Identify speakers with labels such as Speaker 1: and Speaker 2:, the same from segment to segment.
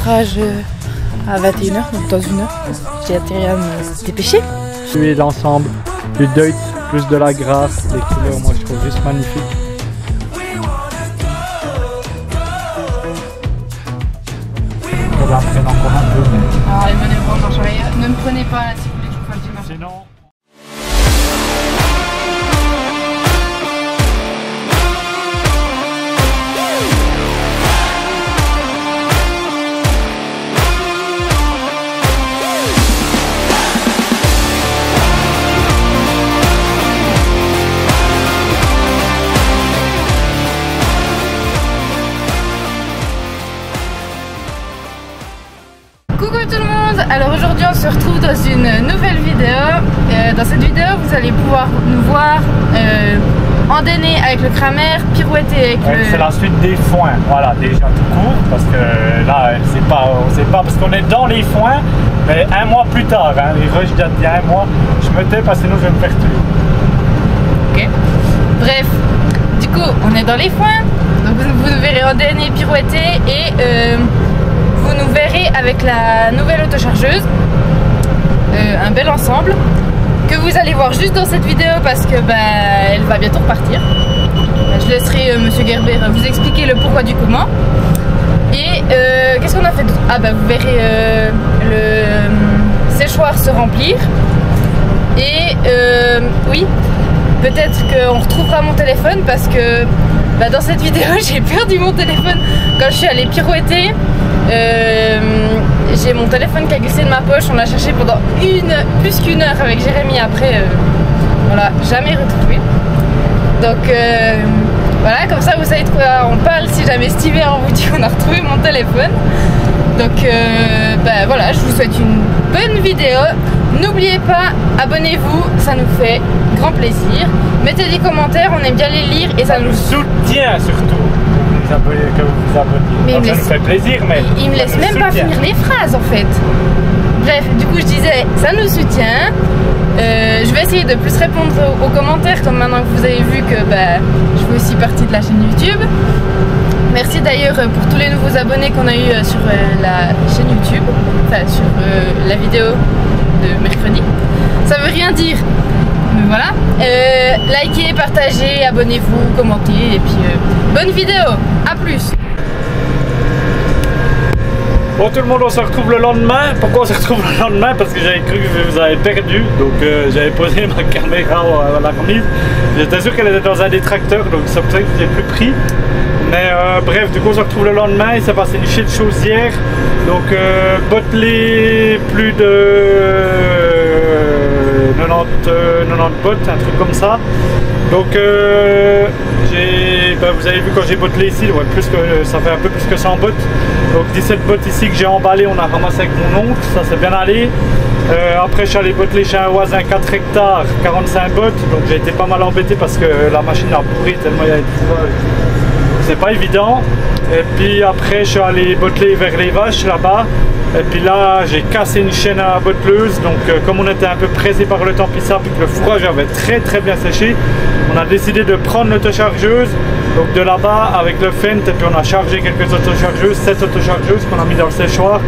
Speaker 1: l'ouvrage à 21 h, donc dans 1 heure. J'ai intérêt à me dépêcher.
Speaker 2: C'est l'ensemble du Deutz plus de la Grasse, les couleurs, moi je trouve juste magnifique.
Speaker 1: Alors les manœuvres en marche arrière, ne me prenez pas là si vous voulez que je vous fasse du marche.
Speaker 2: Sinon...
Speaker 1: Coucou tout le monde, alors aujourd'hui on se retrouve dans une nouvelle vidéo. Dans cette vidéo vous allez pouvoir nous voir andonner avec le Kramer, pirouetter avec le...
Speaker 2: C'est la suite des foins, voilà, déjà tout court, parce que là on sait pas parce qu'on est dans les foins, mais un mois plus tard, hein, les rushs datent d'il y a 1 mois, je me tais parce que sinon je vais me faire tuer.
Speaker 1: Ok, bref, du coup on est dans les foins, donc vous nous verrez andonner, pirouetter et... vous nous verrez avec la nouvelle autochargeuse, un bel ensemble que vous allez voir juste dans cette vidéo parce que elle va bientôt repartir. Je laisserai Monsieur Gerber vous expliquer le pourquoi du comment. Et qu'est-ce qu'on a fait d'autre? Ah vous verrez le séchoir se remplir. Et oui, peut-être qu'on retrouvera mon téléphone parce que dans cette vidéo j'ai perdu mon téléphone quand je suis allée pirouetter. J'ai mon téléphone qui a glissé de ma poche, on l'a cherché pendant plus qu'1 heure avec Jérémy après, voilà, jamais retrouvé. Donc voilà, comme ça vous savez de quoi on parle si jamais cet hiver on vous dit qu'on a retrouvé mon téléphone. Donc voilà, je vous souhaite une bonne vidéo. N'oubliez pas, abonnez-vous, ça nous fait grand plaisir. Mettez des commentaires, on aime bien les lire et ça nous
Speaker 2: soutient surtout. Que vous vous abonniez. Mais ça nous fait plaisir, mais
Speaker 1: il me laisse même pas finir les phrases en fait. Bref, du coup je disais, ça nous soutient. Je vais essayer de plus répondre aux commentaires comme maintenant que vous avez vu que je fais aussi partie de la chaîne YouTube. Merci d'ailleurs pour tous les nouveaux abonnés qu'on a eu sur la chaîne YouTube, enfin sur la vidéo de mercredi. Ça veut rien dire, mais voilà. Likez, partagez, abonnez-vous, commentez et puis bonne vidéo, à plus.
Speaker 2: Bon tout le monde, on se retrouve le lendemain. Pourquoi on se retrouve le lendemain? Parce que j'avais cru que je vous avais perdu. Donc j'avais posé ma caméra à la remise. J'étais sûr qu'elle était dans un des tracteurs, donc c'est pour ça que je l'ai plus pris. Mais bref, du coup on se retrouve le lendemain. Il s'est passé une shit chose hier. Donc bottelé plus de 90 bottes, un truc comme ça. Donc vous avez vu quand j'ai bottelé ici, ouais, ça fait un peu plus que 100 bottes. Donc 17 bottes ici que j'ai emballé, on a ramassé avec mon oncle, ça c'est bien allé. Après je suis allé botteler chez un voisin 4 hectares, 45 bottes. Donc j'ai été pas mal embêté parce que la machine a pourri tellement il y a des fourrages. C'est pas évident. Et puis après je suis allé botteler vers les vaches là-bas. Et puis là j'ai cassé une chaîne à botteleuse. Donc comme on était un peu pressé par le temps pissable et que le fourrage avait très bien séché, on a décidé de prendre l'autochargeuse. Donc de là-bas avec le Fent, et puis on a chargé quelques autochargeuses, 7 autochargeuses qu'on a mis dans le séchoir.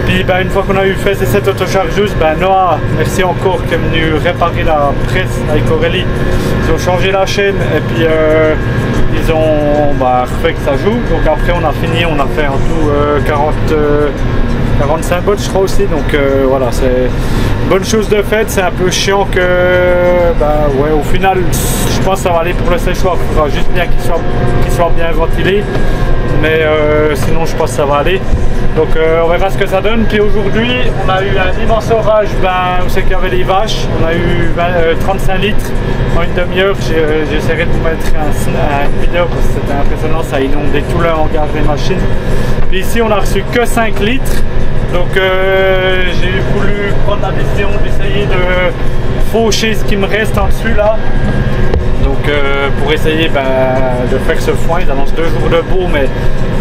Speaker 2: Puis une fois qu'on a eu fait ces 7 autochargeuses, Noah, merci encore, qui est venu réparer la presse avec Aurélie. Ils ont changé la chaîne et puis ils ont refait que ça joue. Donc après on a fini, on a fait en tout 45 bottes je crois aussi. Donc voilà, c'est bonne chose de fait. C'est un peu chiant que ouais, au final je pense que ça va aller pour le séchoir. Il faudra juste bien qu'il soit bien ventilé. Mais sinon je pense que ça va aller. Donc on verra ce que ça donne. Puis aujourd'hui on a eu un immense orage où c'est qu'il y avait les vaches. On a eu 35 litres en une demi-heure. J'essaierai de vous mettre une vidéo parce que c'était impressionnant, ça a inondé tout le hangar des machines. Puis ici on a reçu que 5 litres. Donc j'ai voulu prendre la décision d'essayer de faucher ce qui me reste en dessus là. Donc pour essayer de faire ce foin. Ils annoncent 2 jours de beau mais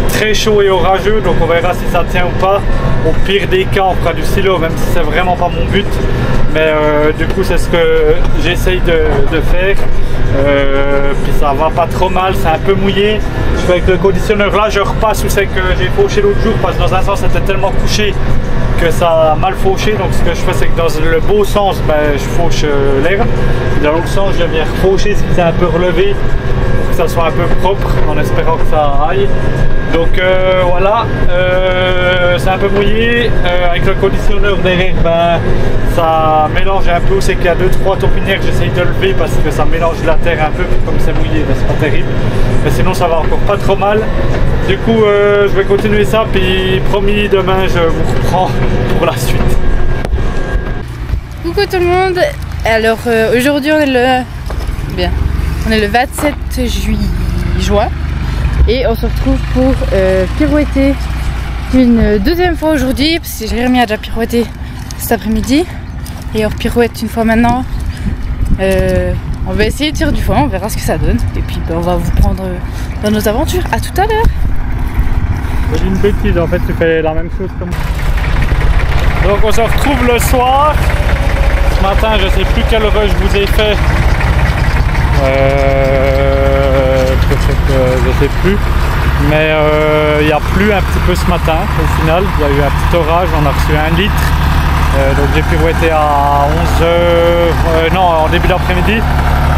Speaker 2: très chaud et orageux, donc on verra si ça tient ou pas. au pire des cas on fera du silo, même si c'est vraiment pas mon but. Mais du coup c'est ce que j'essaye de faire. Puis ça va pas trop mal, c'est un peu mouillé. Je fais avec le conditionneur là, je repasse où c'est que j'ai fauché l'autre jour parce que dans un sens c'était tellement couché que ça a mal fauché. Donc ce que je fais c'est que dans le beau sens je fauche l'herbe, dans l'autre sens je viens refaucher ce qui s'est un peu relevé pour que ça soit un peu propre en espérant que ça aille. Donc voilà, c'est un peu mouillé. Avec le conditionneur derrière ça mélange un peu, c'est qu'il y a 2-3 taupinières que j'essaye de lever parce que ça mélange la terre un peu, puis comme c'est mouillé c'est pas terrible, mais sinon ça va encore pas trop mal. Du coup je vais continuer ça, puis promis demain je vous reprends pour la suite.
Speaker 1: Coucou tout le monde. Alors aujourd'hui on est le 27 juin et on se retrouve pour pirouetter une deuxième fois aujourd'hui parce que Jérémy a déjà pirouetté cet après-midi et on pirouette une fois maintenant. On va essayer de tirer du foin, on verra ce que ça donne et puis on va vous prendre dans nos aventures. À tout à l'heure.
Speaker 2: J'ai dit une bêtise, en fait tu fais la même chose que moi. Donc on se retrouve le soir. Ce matin je sais plus quel rush je vous ai fait. Je sais plus. Mais il y a plu un petit peu ce matin au final. Il y a eu un petit orage, on a reçu 1 litre. Donc j'ai pirouetté à 11h, non en début d'après-midi.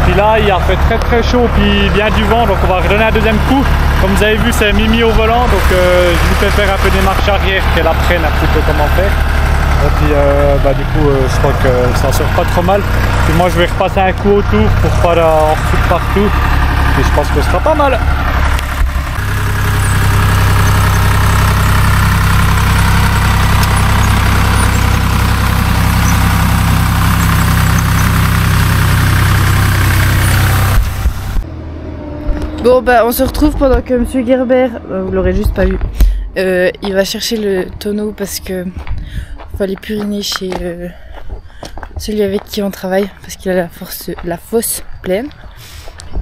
Speaker 2: Puis là il a fait très chaud, puis bien du vent, donc on va redonner un deuxième coup. Comme vous avez vu c'est Mimi au volant, donc je lui fais faire un peu des marches arrière qu'elle apprenne un petit peu comment faire. Et puis du coup je crois que ça sort pas trop mal. Puis moi je vais repasser un coup autour pour pas en foutre partout. Et je pense que ce sera pas mal.
Speaker 1: Bon on se retrouve pendant que Monsieur Gerber, vous l'aurez juste pas vu, il va chercher le tonneau parce que fallait puriner chez celui avec qui on travaille parce qu'il a la fosse pleine.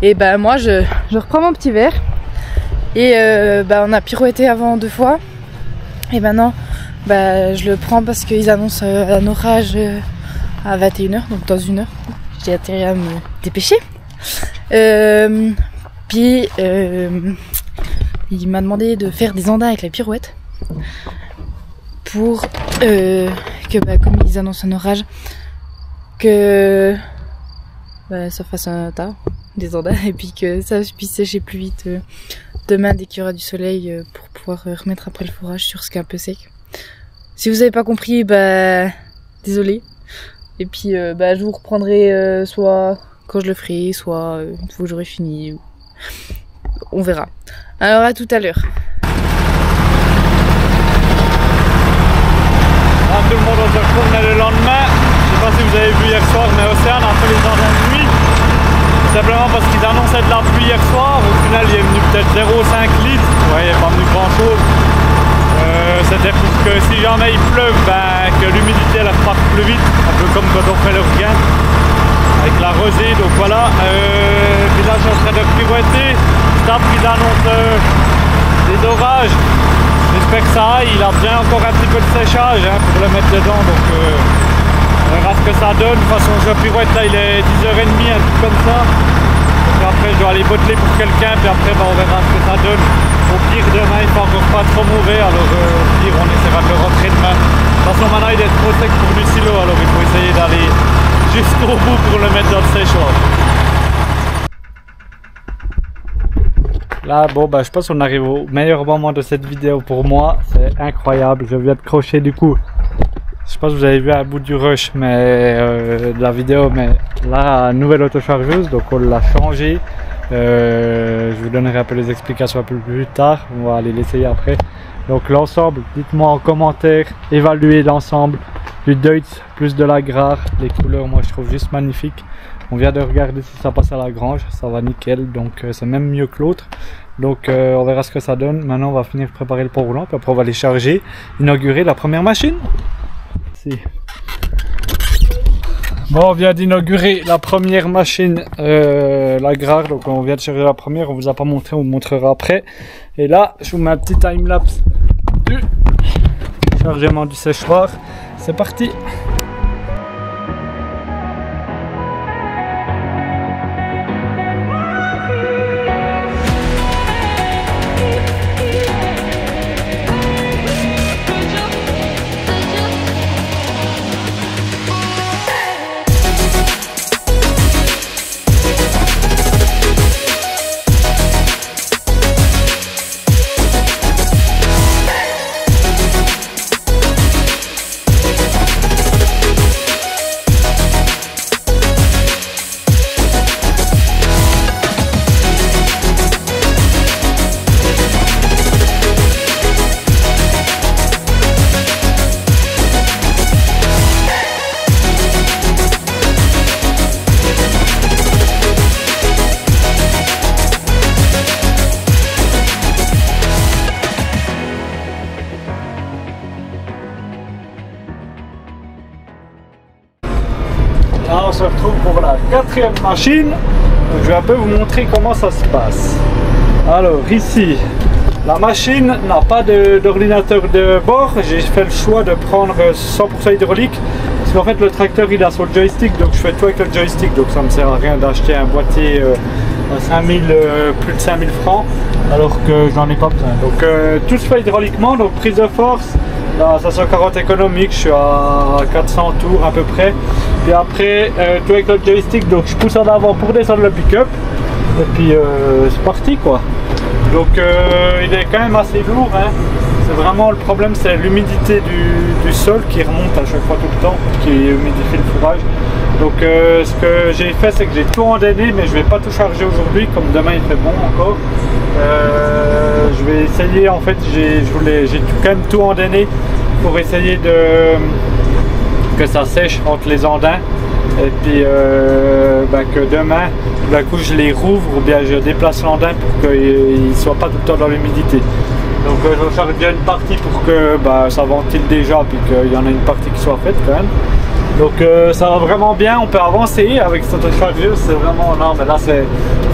Speaker 1: Et moi je reprends mon petit verre et on a pirouetté avant 2 fois et maintenant je le prends parce qu'ils annoncent un orage à 21h, donc dans 1 heure. J'ai intérêt à me dépêcher. Puis il m'a demandé de faire des andins avec la pirouette pour que comme ils annoncent un orage, que ça fasse un tas des andins et puis que ça puisse sécher plus vite demain dès qu'il y aura du soleil pour pouvoir remettre après le fourrage sur ce qui est un peu sec. Si vous n'avez pas compris, désolé. Et puis je vous reprendrai soit quand je le ferai, soit une fois que j'aurai fini. On verra. Alors à tout à l'heure.
Speaker 2: Tout le monde se retourne le lendemain. Je sais pas si vous avez vu hier soir, mais Océane a fait les andins de nuit. Simplement parce qu'ils annonçaient de la pluie hier soir. Au final il est venu peut-être 0,5 litres. Ouais, il n'est pas venu grand chose. C'était pour que si jamais il pleuve, que l'humidité elle reparte plus vite. Un peu comme quand on fait le regain avec la rosée. Donc voilà. Puis là je suis en train de pirouetter. Stop, ils annoncent des orages. J'espère que ça aille. Il a bien encore un petit peu de séchage pour le mettre dedans. Donc on verra ce que ça donne. De toute façon je pirouette là, il est 10h30, un truc comme ça. Donc après je dois aller botteler pour quelqu'un. Puis après on verra ce que ça donne. Au pire demain il faut encore pas trop mauvais. Alors au pire on essaiera de le rentrer demain. De toute façon maintenant il est trop sec pour du silo. Alors il faut essayer d'aller jusqu'au bout pour le mettre dans le séchoir. Là je pense qu'on arrive au meilleur moment de cette vidéo pour moi. C'est incroyable, je viens de crocher du coup. Je pense que vous avez vu un bout du rush de la vidéo, mais là nouvelle autochargeuse, donc on l'a changé. Je vous donnerai un peu les explications un peu plus tard, on va aller l'essayer après. Donc l'ensemble, dites-moi en commentaire, évaluez l'ensemble du Deutz plus de la Grare. Les couleurs moi je trouve juste magnifiques. On vient de regarder si ça passe à la grange, ça va nickel, donc c'est même mieux que l'autre. Donc on verra ce que ça donne. Maintenant on va finir de préparer le pont roulant, puis après on va les charger, inaugurer la première machine. Bon, on vient d'inaugurer la première machine, la Grare, donc on vient de charger la première, on vous a pas montré, on vous montrera après. Et là je vous mets un petit timelapse du Chargement du séchoir, c'est parti. Là, on se retrouve pour la 4e machine. Donc, je vais un peu vous montrer comment ça se passe. Alors ici, la machine n'a pas d'ordinateur de bord. J'ai fait le choix de prendre 100% hydraulique. Parce qu'en fait le tracteur il a son joystick, donc je fais tout avec le joystick. Donc ça ne me sert à rien d'acheter un boîtier à 5000, plus de 5000 francs. Alors que j'en ai pas besoin. Donc tout se fait hydrauliquement, donc prise de force. Là, 540 économique, je suis à 400 tours à peu près. Puis après, tout avec le joystick, donc je pousse en avant pour descendre le pick-up. Et puis c'est parti quoi. Donc il est quand même assez lourd. Hein. C'est vraiment le problème, c'est l'humidité du sol qui remonte à chaque fois tout le temps, qui humidifie le fourrage. Donc ce que j'ai fait, c'est que j'ai tout endainé, mais je vais pas tout charger aujourd'hui, comme demain il fait bon encore. Je vais essayer, en fait, j'ai quand même tout endainé pour essayer que ça sèche entre les andins. Et puis que demain, tout d'un coup, je les rouvre ou bien je déplace l'andin pour qu'il ne soit pas tout le temps dans l'humidité. Donc je charge bien une partie pour que ça ventile déjà, puis qu'il y en a une partie qui soit faite quand même. Donc ça va vraiment bien, on peut avancer avec cette autochargeuse, c'est vraiment, non mais là c'est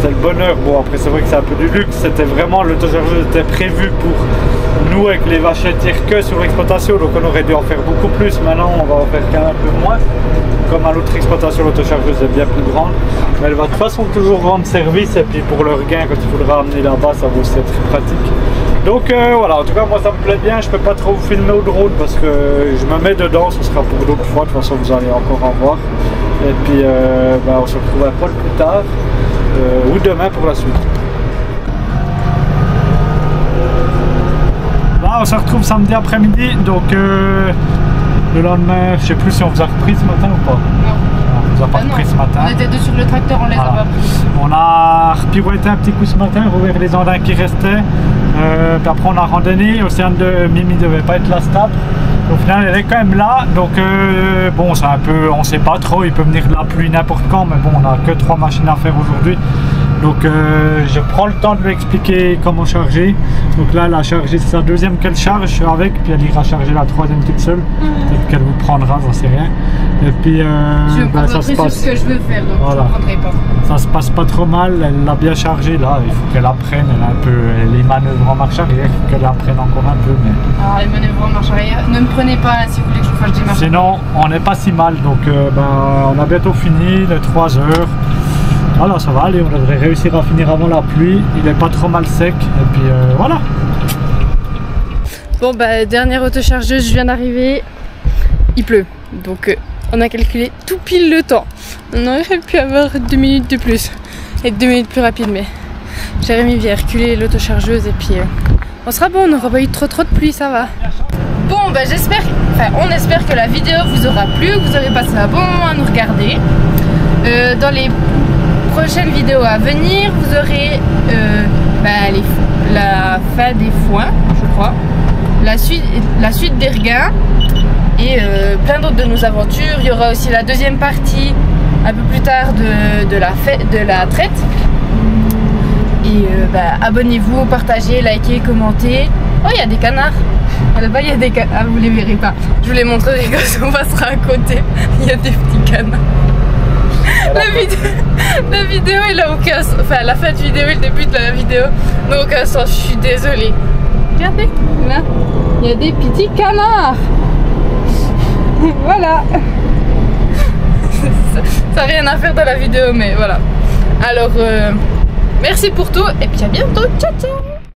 Speaker 2: le bonheur. Bon après c'est vrai que c'est un peu du luxe, c'était vraiment, l'autochargeuse était prévue pour nous avec les vachettes que sur l'exploitation, donc on aurait dû en faire beaucoup plus. Maintenant on va en faire quand même un peu moins. Comme à l'autre exploitation, l'autochargeuse est bien plus grande, mais elle va de toute façon toujours rendre service, et puis pour le regain quand il faudra amener là-bas, ça va aussi être très pratique. Donc voilà, en tout cas moi ça me plaît bien. Je peux pas trop vous filmer au drone parce que je me mets dedans, ce sera pour d'autres fois, de toute façon vous allez encore en voir. Et puis on se retrouve un peu plus tard ou demain pour la suite. Là on se retrouve samedi après-midi, donc le lendemain, je sais plus si on vous a repris ce matin ou pas.
Speaker 1: Non.
Speaker 2: On vous a pas repris ce matin.
Speaker 1: On était deux sur le tracteur, on les a pas pris.
Speaker 2: On a repirouetté un petit coup ce matin, rouvert les andins qui restaient. Puis après on a randonné. Océane de Mimi devait pas être là stable. Au final elle est quand même là. Donc bon, c'est un peu, on sait pas trop, il peut venir de la pluie n'importe quand, mais bon, on a que 3 machines à faire aujourd'hui. Donc je prends le temps de lui expliquer comment charger. Donc là elle a chargé, c'est sa deuxième qu'elle charge avec, puis elle ira charger la 3e toute seule. Peut-être qu'elle vous prendra, j'en sais rien. Et puis
Speaker 1: ça se passe. Ce que je veux faire, donc voilà. Je ne prendrai pas.
Speaker 2: Ça se passe pas trop mal, elle l'a bien chargé là, il faut qu'elle apprenne, les manœuvres en marche arrière, il faut qu'elle apprenne encore un peu. Mais...
Speaker 1: Alors les manœuvres en marche arrière, ne me prenez pas là, si vous voulez que je vous fasse des marches.
Speaker 2: Sinon on n'est pas si mal, donc on a bientôt fini, les 3 heures. Voilà, ça va aller, on devrait réussir à finir avant la pluie, il n'est pas trop mal sec, et puis voilà.
Speaker 1: Bon dernière autochargeuse, je viens d'arriver, il pleut, donc on a calculé tout pile le temps. On aurait pu avoir 2 minutes de plus, et 2 minutes plus rapide, mais Jérémy vient reculer l'autochargeuse, et puis on sera bon, on n'aura pas eu trop de pluie, ça va. Bon on espère que la vidéo vous aura plu, que vous aurez passé un bon moment à nous regarder. Dans les prochaines vidéos à venir, vous aurez la fin des foins, je crois, la suite des regains et plein d'autres de nos aventures. Il y aura aussi la deuxième partie un peu plus tard de la traite. Et abonnez-vous, partagez, likez, commentez. Oh, il y a des canards. Là-bas, il y a des canards. Ah, vous les verrez pas. Je vous les montrerai quand on passera à côté. Il y a des petits canards. La vidéo il a aucun sens, enfin la fin de vidéo et le début de la vidéo n'a aucun sens, je suis désolée. Regardez, là, il y a des petits canards. Voilà. Ça n'a rien à faire dans la vidéo, mais voilà. Alors, merci pour tout et puis à bientôt. Ciao, ciao.